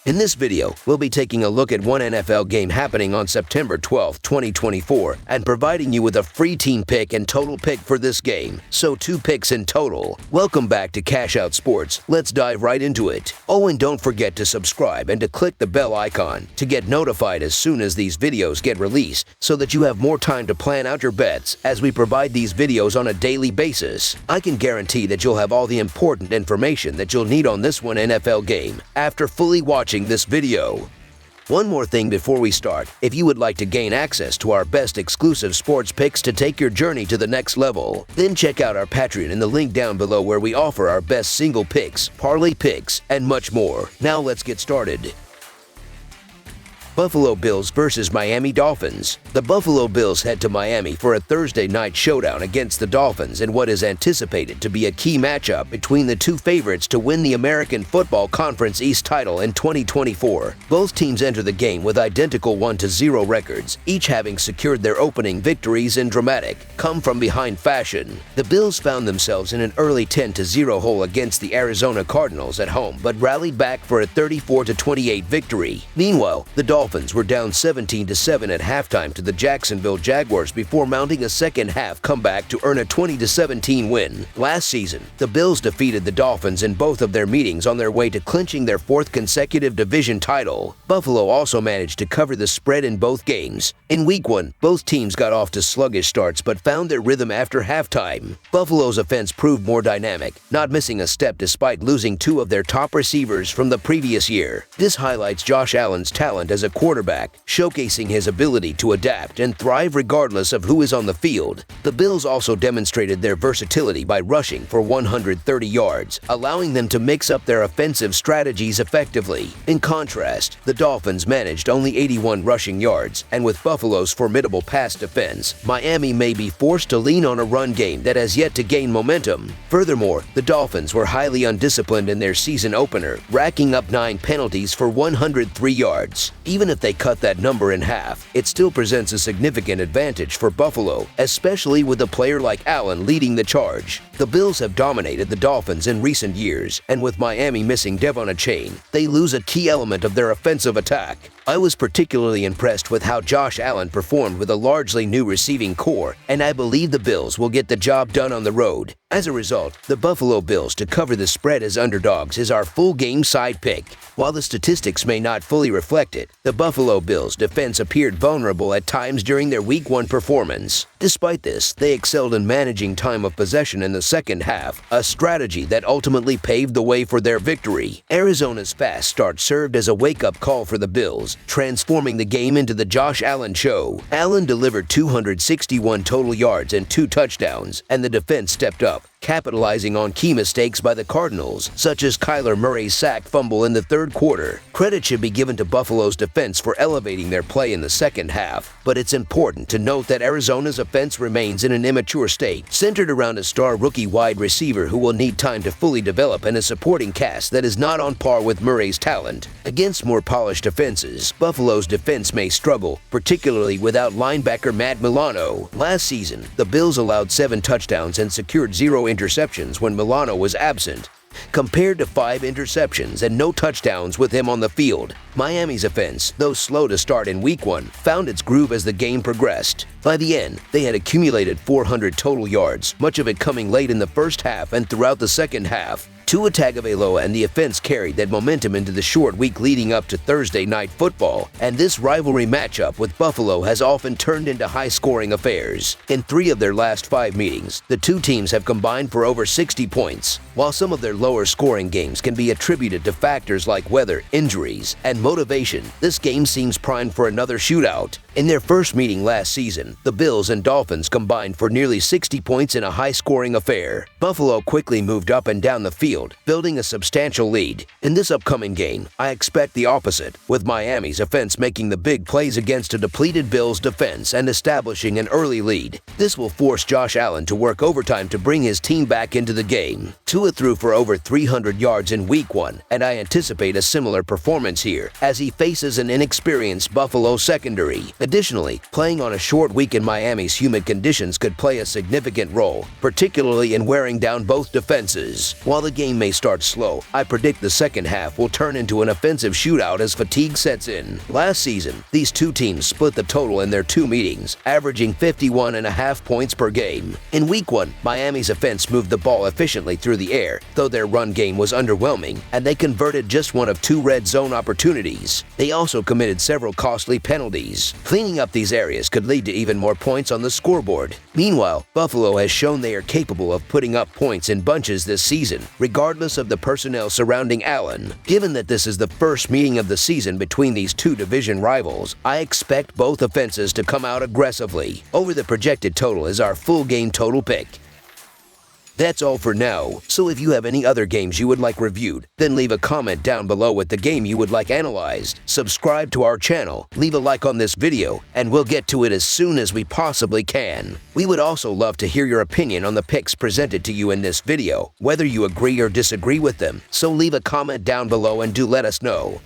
In this video, we'll be taking a look at one NFL game happening on September 12, 2024, and providing you with a free team pick and total pick for this game, so 2 picks in total. Welcome back to Cash Out Sports. Let's dive right into it. Oh, and don't forget to subscribe and to click the bell icon to get notified as soon as these videos get released, so that you have more time to plan out your bets as we provide these videos on a daily basis. I can guarantee that you'll have all the important information that you'll need on this one NFL game after fully watching this video. One more thing before we start: if you would like to gain access to our best exclusive sports picks to take your journey to the next level, then check out our Patreon in the link down below, where we offer our best single picks, parlay picks, and much more. Now let's get started. Buffalo Bills versus Miami Dolphins. The Buffalo Bills head to Miami for a Thursday night showdown against the Dolphins in what is anticipated to be a key matchup between the two favorites to win the American Football Conference East title in 2024. Both teams enter the game with identical 1-0 records, each having secured their opening victories in dramatic, come-from-behind fashion. The Bills found themselves in an early 10-0 hole against the Arizona Cardinals at home, but rallied back for a 34-28 victory. Meanwhile, the Dolphins were down 17-7 at halftime to the Jacksonville Jaguars before mounting a second-half comeback to earn a 20-17 win. Last season, the Bills defeated the Dolphins in both of their meetings on their way to clinching their 4th consecutive division title. Buffalo also managed to cover the spread in both games. In Week 1, both teams got off to sluggish starts but found their rhythm after halftime. Buffalo's offense proved more dynamic, not missing a step despite losing 2 of their top receivers from the previous year. This highlights Josh Allen's talent as a quarterback, showcasing his ability to adapt and thrive regardless of who is on the field. The Bills also demonstrated their versatility by rushing for 130 yards, allowing them to mix up their offensive strategies effectively. In contrast, the Dolphins managed only 81 rushing yards, and with Buffalo's formidable pass defense, Miami may be forced to lean on a run game that has yet to gain momentum. Furthermore, the Dolphins were highly undisciplined in their season opener, racking up 9 penalties for 103 yards. Even if they cut that number in half, it still presents a significant advantage for Buffalo, especially with a player like Allen leading the charge. The Bills have dominated the Dolphins in recent years, and with Miami missing Devon Achane, they lose a key element of their offensive attack. I was particularly impressed with how Josh Allen performed with a largely new receiving core, and I believe the Bills will get the job done on the road. As a result, the Buffalo Bills to cover the spread as underdogs is our full game side pick. While the statistics may not fully reflect it, the Buffalo Bills defense appeared vulnerable at times during their Week 1 performance. Despite this, they excelled in managing time of possession in the second half, a strategy that ultimately paved the way for their victory. Arizona's fast start served as a wake-up call for the Bills, transforming the game into the Josh Allen show. Allen delivered 261 total yards and 2 touchdowns, and the defense stepped up, capitalizing on key mistakes by the Cardinals, such as Kyler Murray's sack fumble in the 3rd quarter. Credit should be given to Buffalo's defense for elevating their play in the second half, but it's important to note that Arizona's offense remains in an immature state, centered around a star rookie wide receiver who will need time to fully develop and a supporting cast that is not on par with Murray's talent. Against more polished offenses, Buffalo's defense may struggle, particularly without linebacker Matt Milano. Last season, the Bills allowed 7 touchdowns and secured 0 interceptions when Milano was absent, compared to 5 interceptions and no touchdowns with him on the field. Miami's offense, though slow to start in Week 1, found its groove as the game progressed. By the end, they had accumulated 400 total yards, much of it coming late in the first half and throughout the second half. Tua Tagovailoa and the offense carried that momentum into the short week leading up to Thursday Night Football, and this rivalry matchup with Buffalo has often turned into high-scoring affairs. In 3 of their last 5 meetings, the two teams have combined for over 60 points. While some of their lower-scoring games can be attributed to factors like weather, injuries, and motivation, this game seems primed for another shootout. In their first meeting last season, the Bills and Dolphins combined for nearly 60 points in a high-scoring affair. Buffalo quickly moved up and down the field, building a substantial lead. In this upcoming game, I expect the opposite, with Miami's offense making the big plays against a depleted Bills defense and establishing an early lead. This will force Josh Allen to work overtime to bring his team back into the game. Tua threw for over 300 yards in Week 1, and I anticipate a similar performance here, as he faces an inexperienced Buffalo secondary. Additionally, playing on a short week in Miami's humid conditions could play a significant role, particularly in wearing down both defenses. While the game game may start slow, I predict the second half will turn into an offensive shootout as fatigue sets in. Last season, these two teams split the total in their two meetings, averaging 51.5 points per game. In Week 1, Miami's offense moved the ball efficiently through the air, though their run game was underwhelming, and they converted just one of two red zone opportunities. They also committed several costly penalties. Cleaning up these areas could lead to even more points on the scoreboard. Meanwhile, Buffalo has shown they are capable of putting up points in bunches this season, regardless of the personnel surrounding Allen. Given that this is the first meeting of the season between these two division rivals, I expect both offenses to come out aggressively. Over the projected total is our full game total pick. That's all for now, so if you have any other games you would like reviewed, then leave a comment down below with the game you would like analyzed. Subscribe to our channel, leave a like on this video, and we'll get to it as soon as we possibly can. We would also love to hear your opinion on the picks presented to you in this video, whether you agree or disagree with them, so leave a comment down below and do let us know.